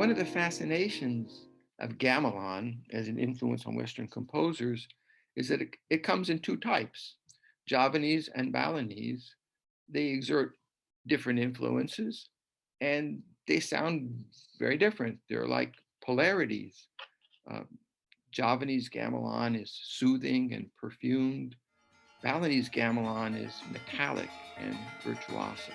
one of the fascinations of gamelan as an influence on Western composers is that it comes in two types, Javanese and Balinese. They exert different influences and they sound very different. They're like polarities. Uh, Javanese gamelan is soothing and perfumed. Balinese gamelan is metallic and virtuosic.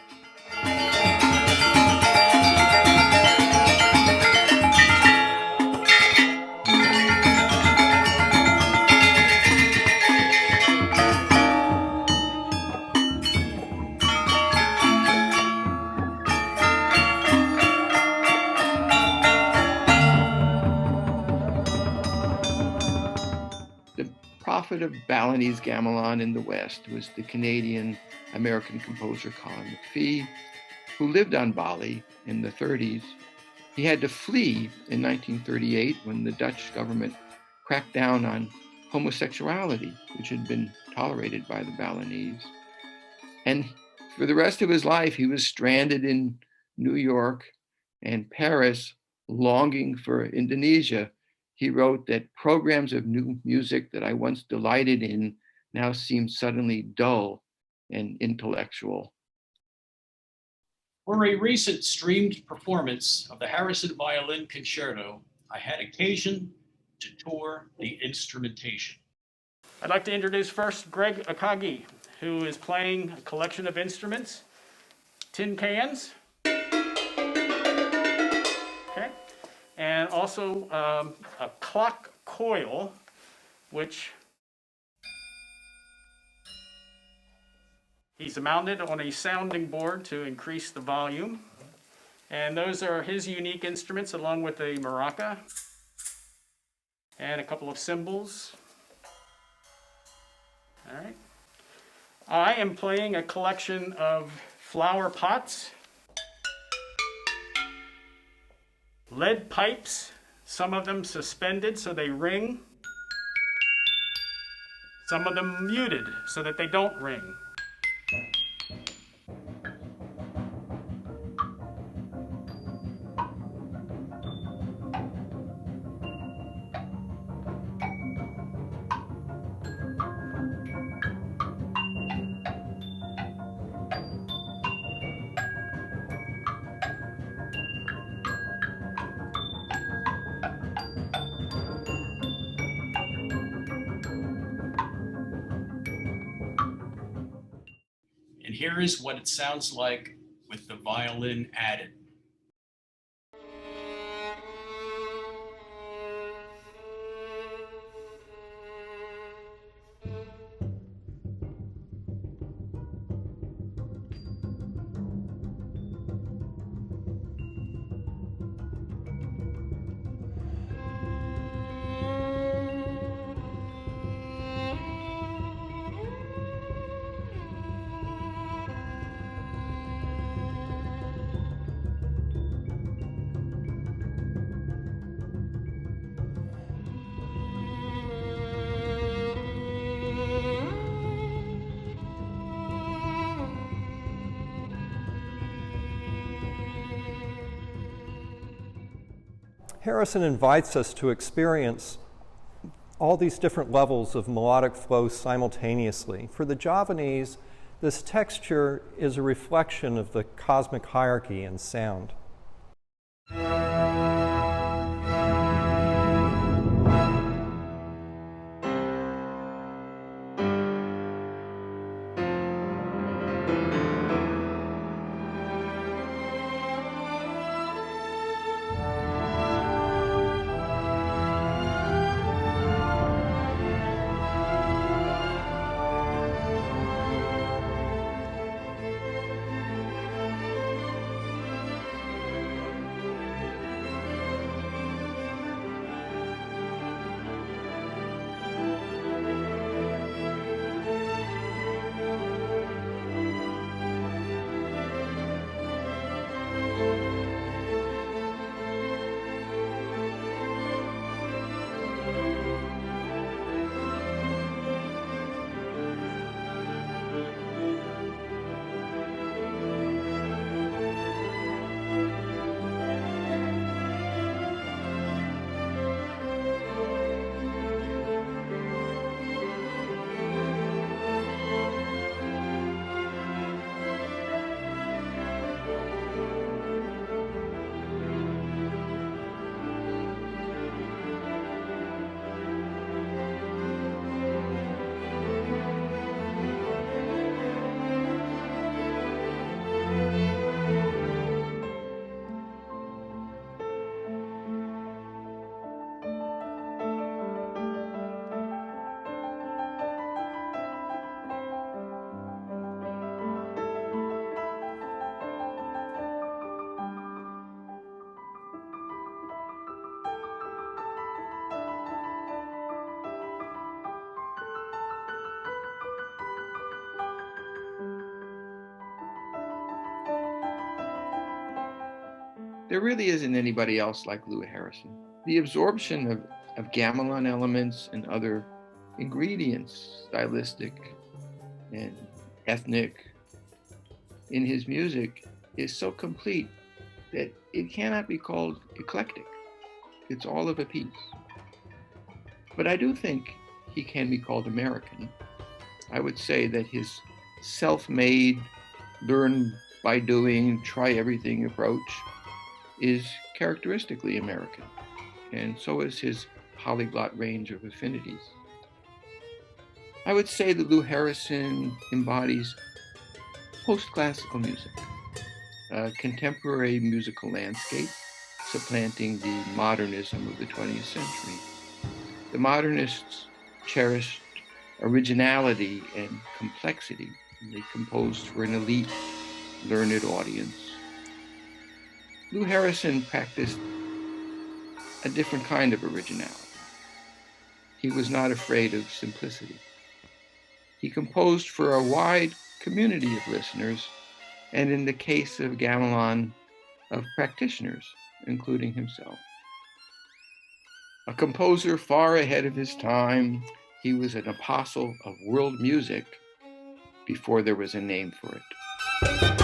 Prophet of Balinese gamelan in the West was the Canadian-American composer Colin McPhee, who lived on Bali in the 30s. He had to flee in 1938 when the Dutch government cracked down on homosexuality, which had been tolerated by the Balinese. And for the rest of his life, he was stranded in New York and Paris, longing for Indonesia. He wrote that programs of new music that I once delighted in now seem suddenly dull and intellectual. For a recent streamed performance of the Harrison Violin Concerto, I had occasion to tour the instrumentation. I'd like to introduce first Greg Akagi, who is playing a collection of instruments, tin cans, and also a clock coil, which he's mounted on a sounding board to increase the volume. And those are his unique instruments, along with a maraca and a couple of cymbals. All right. I am playing a collection of flower pots, lead pipes, some of them suspended so they ring, some of them muted so that they don't ring. And here is what it sounds like with the violin added. Harrison invites us to experience all these different levels of melodic flow simultaneously. For the Javanese, this texture is a reflection of the cosmic hierarchy in sound. There really isn't anybody else like Lou Harrison. The absorption of gamelan elements and other ingredients, stylistic and ethnic, in his music is so complete that it cannot be called eclectic. It's all of a piece. But I do think he can be called American. I would say that his self-made, learn by doing, try everything approach is characteristically American, and so is his polyglot range of affinities. I would say that Lou Harrison embodies post-classical music, a contemporary musical landscape supplanting the modernism of the 20th century. The modernists cherished originality and complexity. They composed for an elite, learned audience. Lou Harrison practiced a different kind of originality. He was not afraid of simplicity. He composed for a wide community of listeners, and in the case of gamelan, of practitioners, including himself. A composer far ahead of his time, he was an apostle of world music before there was a name for it.